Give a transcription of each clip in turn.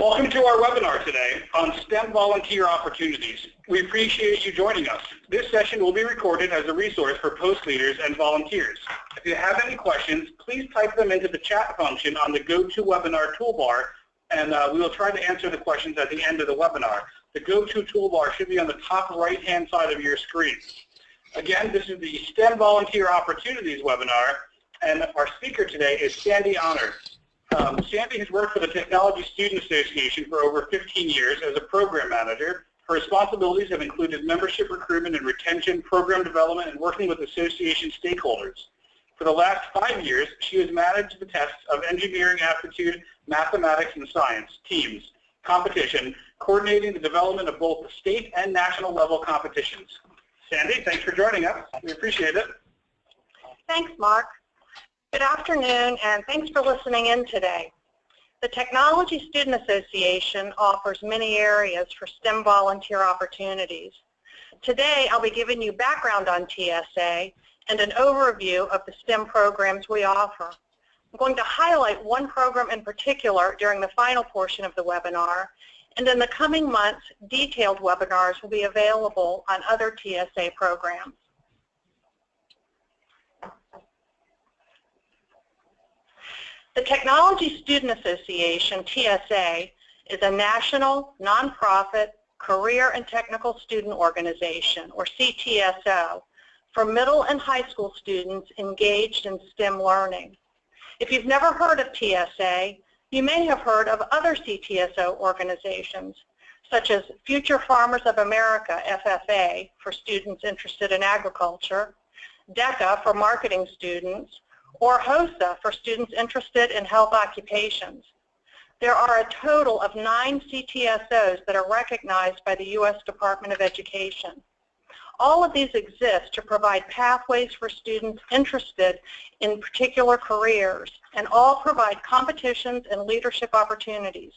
Welcome to our webinar today on STEM volunteer opportunities. We appreciate you joining us. This session will be recorded as a resource for post leaders and volunteers. If you have any questions, please type them into the chat function on the GoToWebinar toolbar, and we will try to answer the questions at the end of the webinar. The GoTo toolbar should be on the top right-hand side of your screen. Again, this is the STEM Volunteer Opportunities webinar, and our speaker today is Sandy Honor. Sandy has worked for the Technology Student Association for over 15 years as a program manager. Her responsibilities have included membership recruitment and retention, program development, and working with association stakeholders. For the last 5 years, she has managed the tests of engineering, aptitude, mathematics, and science teams competition, coordinating the development of both the state and national level competitions. Sandy, thanks for joining us. We appreciate it. Thanks, Mark. Good afternoon, and thanks for listening in today. The Technology Student Association offers many areas for STEM volunteer opportunities. Today, I'll be giving you background on TSA and an overview of the STEM programs we offer. I'm going to highlight one program in particular during the final portion of the webinar, and in the coming months, detailed webinars will be available on other TSA programs. The Technology Student Association, TSA, is a national, nonprofit, career and technical student organization, or CTSO, for middle and high school students engaged in STEM learning. If you've never heard of TSA, you may have heard of other CTSO organizations, such as Future Farmers of America, FFA, for students interested in agriculture, DECA for marketing students, or HOSA for students interested in health occupations. There are a total of 9 CTSOs that are recognized by the U.S. Department of Education. All of these exist to provide pathways for students interested in particular careers, and all provide competitions and leadership opportunities.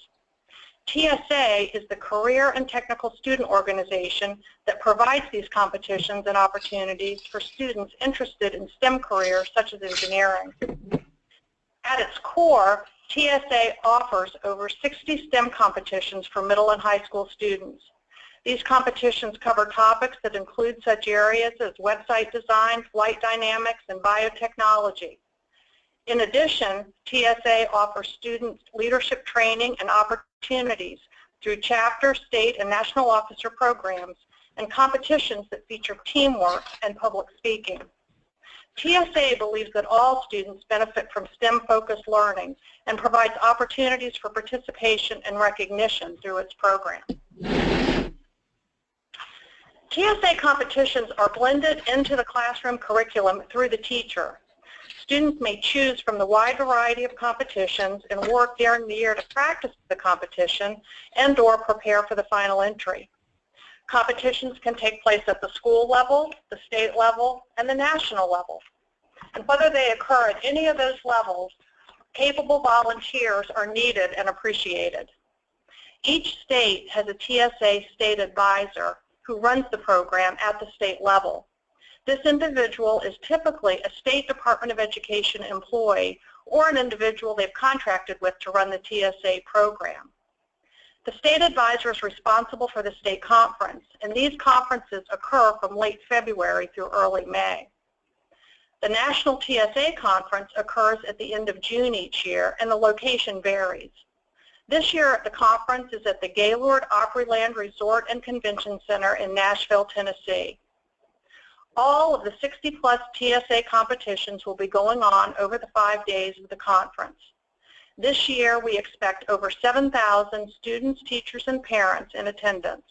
TSA is the career and technical student organization that provides these competitions and opportunities for students interested in STEM careers such as engineering. At its core, TSA offers over 60 STEM competitions for middle and high school students. These competitions cover topics that include such areas as website design, flight dynamics, and biotechnology. In addition, TSA offers students leadership training and opportunities through chapter, state, and national officer programs and competitions that feature teamwork and public speaking. TSA believes that all students benefit from STEM-focused learning and provides opportunities for participation and recognition through its program. TSA competitions are blended into the classroom curriculum through the teacher. Students may choose from the wide variety of competitions and work during the year to practice the competition and/or prepare for the final entry. Competitions can take place at the school level, the state level, and the national level. And whether they occur at any of those levels, capable volunteers are needed and appreciated. Each state has a TSA state advisor who runs the program at the state level. This individual is typically a State Department of Education employee or an individual they've contracted with to run the TSA program. The state advisor is responsible for the state conference, and these conferences occur from late February through early May. The National TSA Conference occurs at the end of June each year, and the location varies. This year, the conference is at the Gaylord Opryland Resort and Convention Center in Nashville, Tennessee. All of the 60-plus TSA competitions will be going on over the 5 days of the conference. This year, we expect over 7,000 students, teachers, and parents in attendance.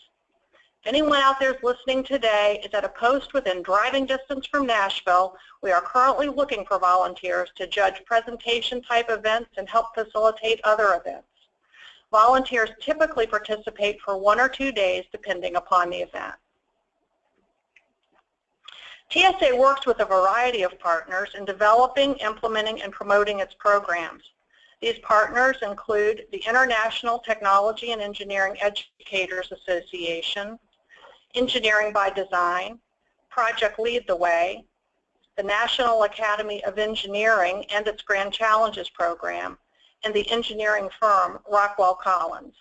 If anyone out there is listening today is at a post within driving distance from Nashville, we are currently looking for volunteers to judge presentation-type events and help facilitate other events. Volunteers typically participate for 1 or 2 days, depending upon the event. TSA works with a variety of partners in developing, implementing, and promoting its programs. These partners include the International Technology and Engineering Educators Association, Engineering by Design, Project Lead the Way, the National Academy of Engineering and its Grand Challenges program, and the engineering firm Rockwell Collins.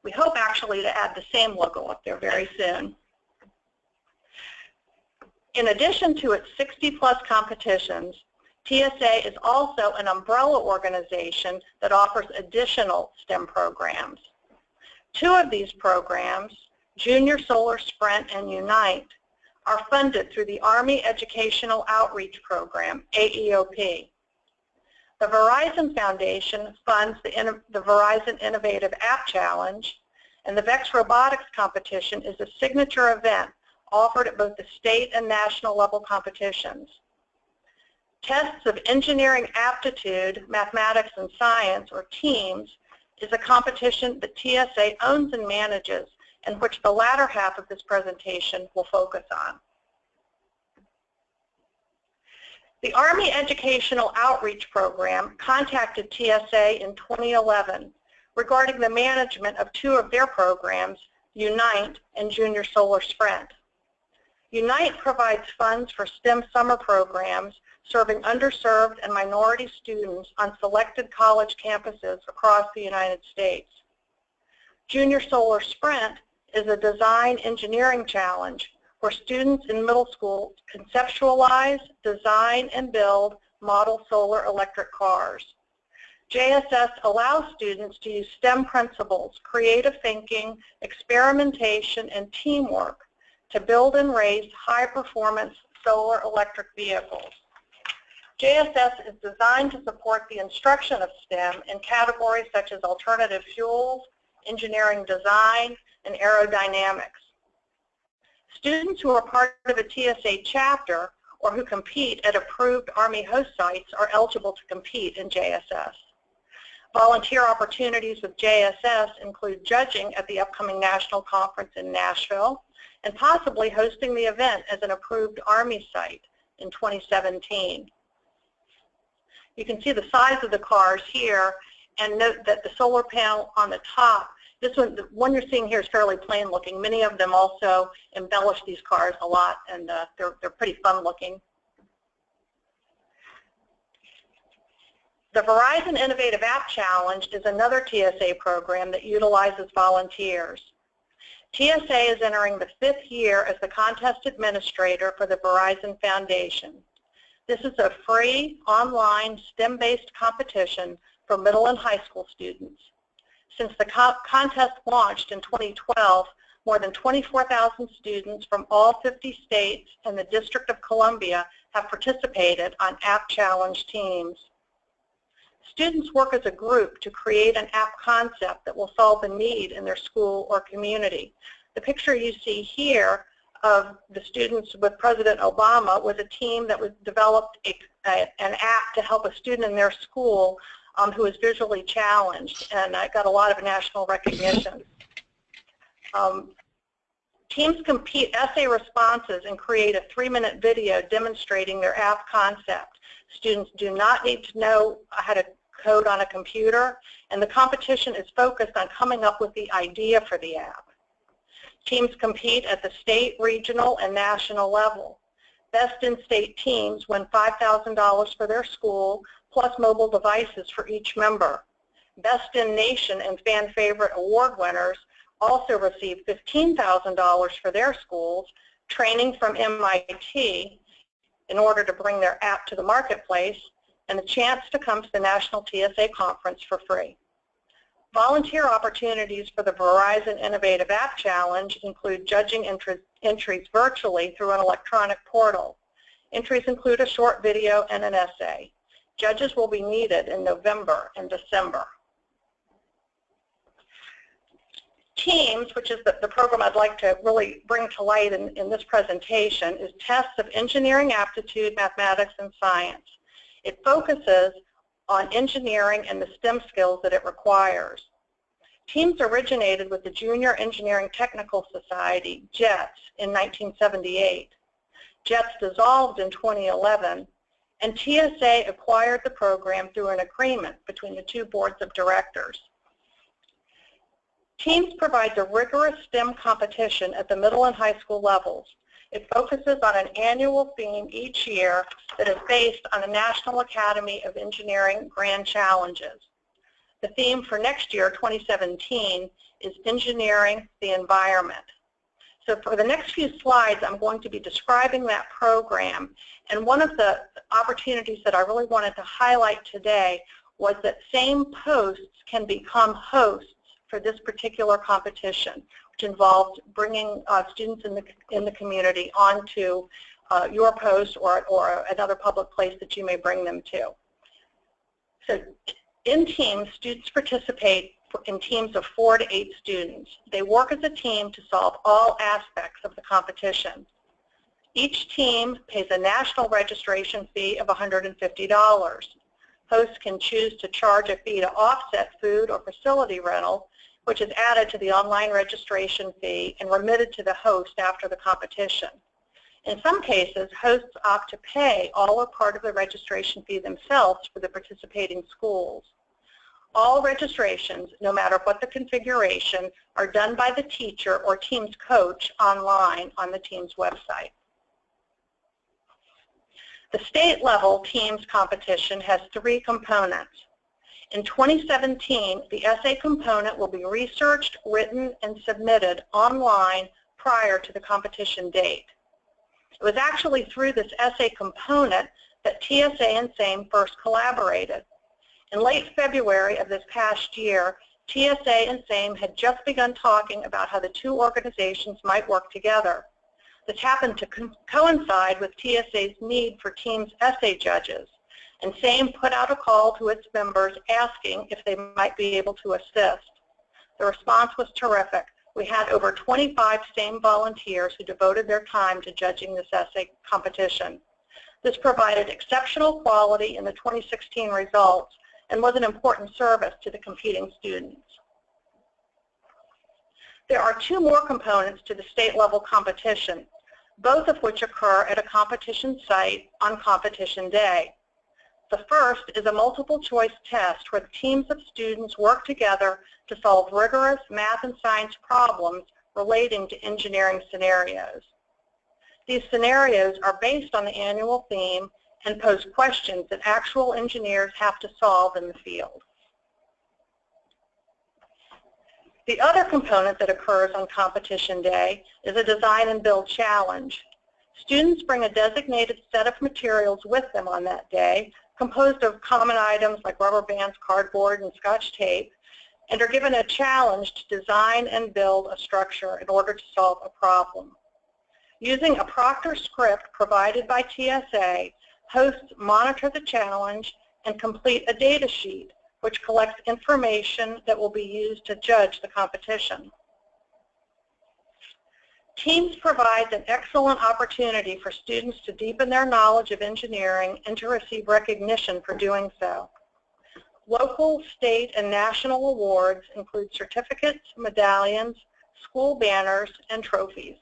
We hope actually to add the same logo up there very soon. In addition to its 60-plus competitions, TSA is also an umbrella organization that offers additional STEM programs. Two of these programs, Junior Solar Sprint and Unite, are funded through the Army Educational Outreach Program, AEOP. The Verizon Foundation funds the Verizon Innovative App Challenge, and the VEX Robotics Competition is a signature event offered at both the state and national level competitions. Tests of Engineering Aptitude, Mathematics and Science, or TEAMS, is a competition that TSA owns and manages, and which the latter half of this presentation will focus on. The Army Educational Outreach Program contacted TSA in 2011 regarding the management of two of their programs, Unite and Junior Solar Sprint. Unite provides funds for STEM summer programs serving underserved and minority students on selected college campuses across the United States. Junior Solar Sprint is a design engineering challenge where students in middle school conceptualize, design, and build model solar electric cars. JSS allows students to use STEM principles, creative thinking, experimentation, and teamwork to build and raise high-performance solar electric vehicles. JSS is designed to support the instruction of STEM in categories such as alternative fuels, engineering design, and aerodynamics. Students who are part of a TSA chapter or who compete at approved Army host sites are eligible to compete in JSS. Volunteer opportunities with JSS include judging at the upcoming national conference in Nashville and possibly hosting the event as an approved Army site in 2017. You can see the size of the cars here and note that the solar panel on the top, this one, the one you're seeing here is fairly plain looking. Many of them also embellish these cars a lot, and they're pretty fun looking. The Verizon Innovative App Challenge is another TSA program that utilizes volunteers. TSA is entering the 5th year as the contest administrator for the Verizon Foundation. This is a free, online, STEM-based competition for middle and high school students. Since the contest launched in 2012, more than 24,000 students from all 50 states and the District of Columbia have participated on App Challenge teams. Students work as a group to create an app concept that will solve a need in their school or community. The picture you see here of the students with President Obama was a team that developed an app to help a student in their school who is visually challenged, and it got a lot of national recognition. Teams compete essay responses and create a 3-minute video demonstrating their app concept. Students do not need to know how to code on a computer, and the competition is focused on coming up with the idea for the app. Teams compete at the state, regional, and national level. Best in-state teams win $5,000 for their school, plus mobile devices for each member. Best in Nation and fan favorite award winners also receive $15,000 for their schools, training from MIT in order to bring their app to the marketplace, and a chance to come to the National TSA Conference for free. Volunteer opportunities for the Verizon Innovative App Challenge include judging entries virtually through an electronic portal. Entries include a short video and an essay. Judges will be needed in November and December. TEAMS, which is the program I'd like to really bring to light in this presentation, is tests of engineering aptitude, mathematics, and science. It focuses on engineering and the STEM skills that it requires. TEAMS originated with the Junior Engineering Technical Society, JETS, in 1978. JETS dissolved in 2011, and TSA acquired the program through an agreement between the two boards of directors. TEAMS provides a rigorous STEM competition at the middle and high school levels. It focuses on an annual theme each year that is based on the National Academy of Engineering Grand Challenges. The theme for next year, 2017, is Engineering the Environment. So for the next few slides, I'm going to be describing that program. And one of the opportunities that I really wanted to highlight today was that same posts can become hosts for this particular competition, which involved bringing students in the community onto your post or another public place that you may bring them to. So in teams, students participate in teams of 4 to 8 students. They work as a team to solve all aspects of the competition. Each team pays a national registration fee of $150. Hosts can choose to charge a fee to offset food or facility rental, which is added to the online registration fee and remitted to the host after the competition. In some cases, hosts opt to pay all or part of the registration fee themselves for the participating schools. All registrations, no matter what the configuration, are done by the teacher or team's coach online on the team's website. The state-level teams competition has 3 components. In 2017, the essay component will be researched, written, and submitted online prior to the competition date. It was actually through this essay component that TSA and SAME first collaborated. In late February of this past year, TSA and SAME had just begun talking about how the 2 organizations might work together. This happened to coincide with TSA's need for teams' essay judges, and SAME put out a call to its members asking if they might be able to assist. The response was terrific. We had over 25 SAME volunteers who devoted their time to judging this essay competition. This provided exceptional quality in the 2016 results and was an important service to the competing students. There are 2 more components to the state-level competition, both of which occur at a competition site on competition day. The first is a multiple-choice test where the teams of students work together to solve rigorous math and science problems relating to engineering scenarios. These scenarios are based on the annual theme and pose questions that actual engineers have to solve in the field. The other component that occurs on competition day is a design and build challenge. Students bring a designated set of materials with them on that day, composed of common items like rubber bands, cardboard, and Scotch tape, and are given a challenge to design and build a structure in order to solve a problem. Using a proctor script provided by TSA, hosts monitor the challenge and complete a data sheet, which collects information that will be used to judge the competition. Teams provides an excellent opportunity for students to deepen their knowledge of engineering and to receive recognition for doing so. Local, state, and national awards include certificates, medallions, school banners, and trophies.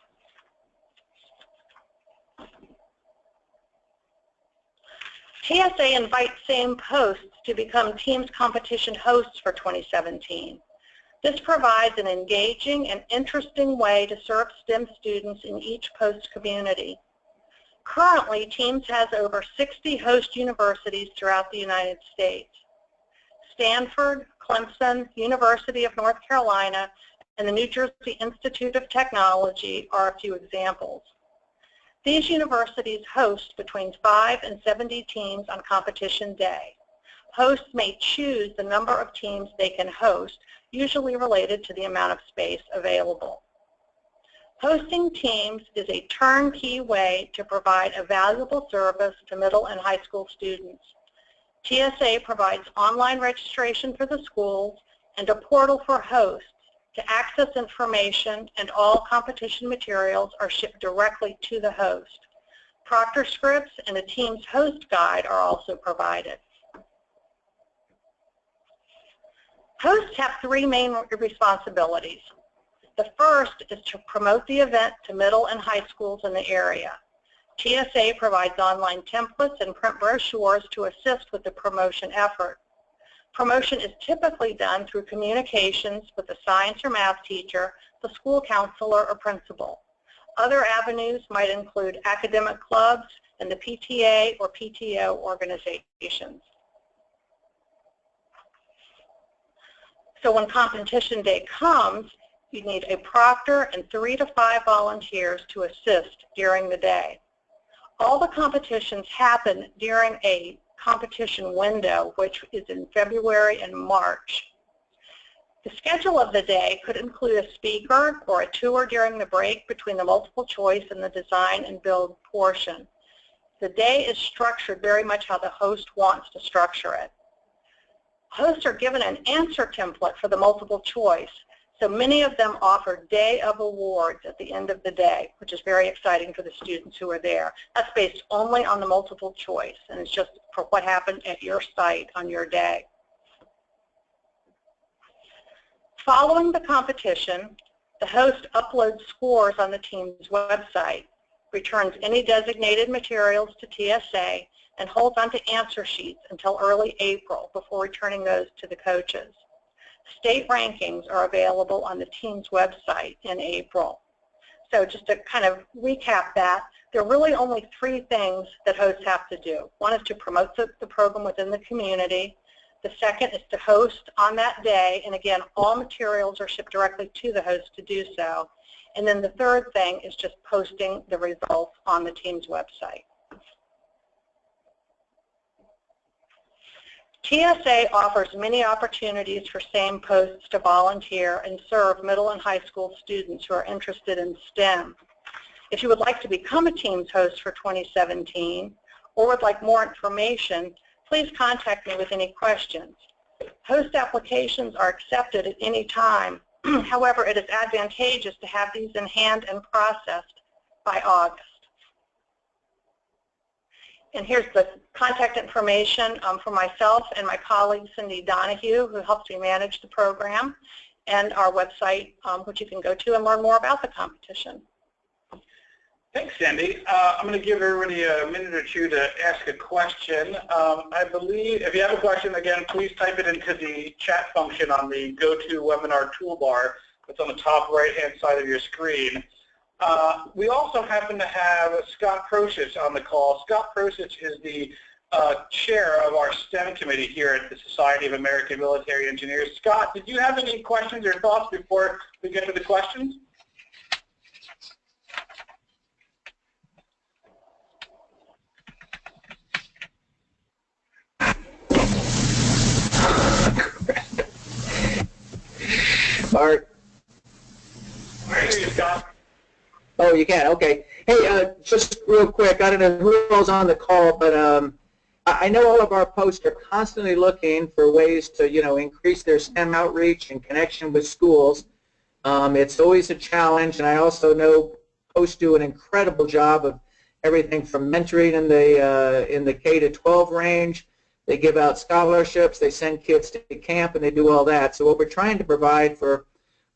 TSA invites SAME posts to become Teams competition hosts for 2017. This provides an engaging and interesting way to serve STEM students in each post community. Currently, Teams has over 60 host universities throughout the United States. Stanford, Clemson, University of North Carolina, and the New Jersey Institute of Technology are a few examples. These universities host between 5 and 70 teams on competition day. Hosts may choose the number of teams they can host, usually related to the amount of space available. Hosting teams is a turnkey way to provide a valuable service to middle and high school students. TSA provides online registration for the schools and a portal for hosts to access information, and all competition materials are shipped directly to the host. Proctor scripts and a team's host guide are also provided. Hosts have 3 main responsibilities. The first is to promote the event to middle and high schools in the area. TSA provides online templates and print brochures to assist with the promotion effort. Promotion is typically done through communications with a science or math teacher, the school counselor, or principal. Other avenues might include academic clubs and the PTA or PTO organizations. So when competition day comes, you need a proctor and 3 to 5 volunteers to assist during the day. All the competitions happen during a competition window, which is in February and March. The schedule of the day could include a speaker or a tour during the break between the multiple choice and the design and build portion. The day is structured very much how the host wants to structure it. Hosts are given an answer template for the multiple choice, so many of them offer day of awards at the end of the day, which is very exciting for the students who are there. That's based only on the multiple choice, and it's just for what happened at your site on your day. Following the competition, the host uploads scores on the team's website, returns any designated materials to TSA, and holds onto answer sheets until early April before returning those to the coaches. State rankings are available on the team's website in April. So just to kind of recap that, there are really only 3 things that hosts have to do. One is to promote the program within the community. The second is to host on that day, and again, all materials are shipped directly to the host to do so. And then the third thing is just posting the results on the team's website. TSA offers many opportunities for same posts to volunteer and serve middle and high school students who are interested in STEM. If you would like to become a Teams host for 2017 or would like more information, please contact me with any questions. Host applications are accepted at any time. However, it is advantageous to have these in hand and processed by August. And here's the contact information for myself and my colleague Cindy Donahue, who helps me manage the program, and our website, which you can go to and learn more about the competition. Thanks, Sandy. I'm going to give everybody a minute or two to ask a question. I believe if you have a question, again, please type it into the chat function on the GoToWebinar toolbar that's on the top right-hand side of your screen. We also happen to have Scott Prosich on the call. Scott Prosich is the chair of our STEM committee here at the Society of American Military Engineers. Scott, did you have any questions or thoughts before we get to the questions? Mark. Hey, Scott. Oh, you can. Okay. Hey, just real quick, I don't know who else on the call, but I know all of our posts are constantly looking for ways to, increase their STEM outreach and connection with schools. It's always a challenge, and I also know posts do an incredible job of everything from mentoring in the K-12 range. They give out scholarships, they send kids to camp, and they do all that. So what we're trying to provide for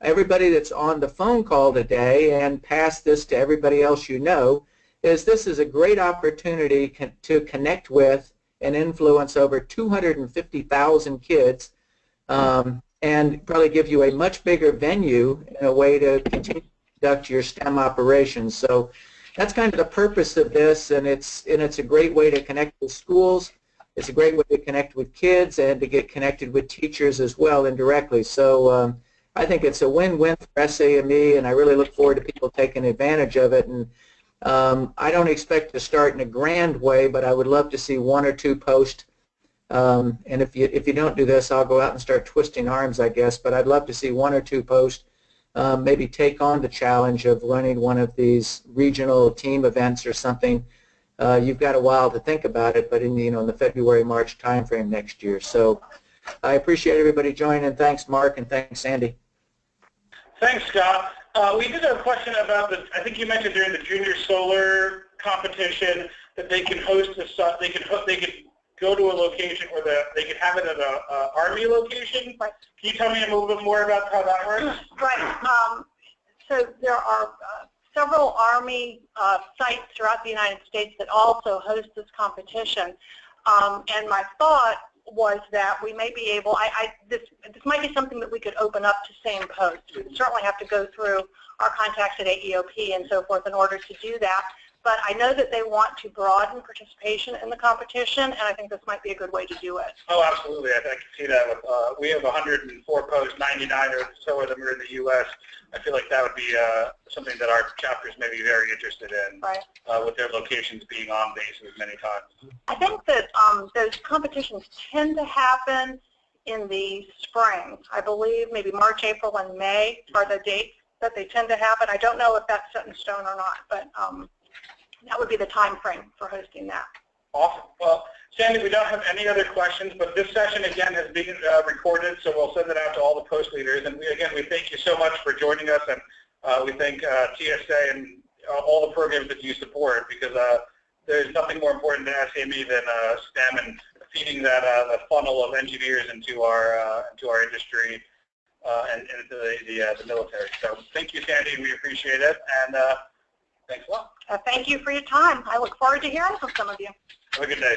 everybody that's on the phone call today, and pass this to everybody else you know, is this is a great opportunity to connect with and influence over 250,000 kids, and probably give you a much bigger venue in a way to continue to conduct your STEM operations. So that's kind of the purpose of this, and it's a great way to connect with schools. It's a great way to connect with kids and to get connected with teachers as well indirectly. So I think it's a win-win for SAME, and I really look forward to people taking advantage of it. And I don't expect to start in a grand way, but I would love to see 1 or 2 posts. And if you don't do this, I'll go out and start twisting arms, I guess. But I'd love to see 1 or 2 posts maybe take on the challenge of running one of these regional team events or something. You've got a while to think about it, but in the February-March timeframe next year. So I appreciate everybody joining, and thanks, Mark, and thanks, Sandy. Thanks, Scott. We did have a question about I think you mentioned during the Junior Solar competition that they can host they could go to a location where they could have it at an Army location. Right. Can you tell me a little bit more about how that works? Right. So there are several Army sites throughout the United States that also host this competition. And my thought was that we may be able, this might be something that we could open up to same posts. We certainly have to go through our contacts at AEOP and so forth in order to do that. but I know that they want to broaden participation in the competition, and I think this might be a good way to do it. Oh, absolutely. I can see that. With, we have 104 posts, 99 or so of them are in the U.S. I feel like that would be something that our chapters may be very interested in, right. With their locations being on bases many times. I think that those competitions tend to happen in the spring. I believe maybe March, April, and May are the dates that they tend to happen. I don't know if that's set in stone or not, but that would be the time frame for hosting that. Awesome. Well, Sandy, we don't have any other questions, but this session, again, has been recorded, so we'll send it out to all the post leaders. And we thank you so much for joining us, and we thank TSA and all the programs that you support, because there's nothing more important to SAME than STEM and feeding that funnel of engineers into our industry and into the military. So thank you, Sandy. We appreciate it, and thanks a lot. Thank you for your time. I look forward to hearing from some of you. Have a good day.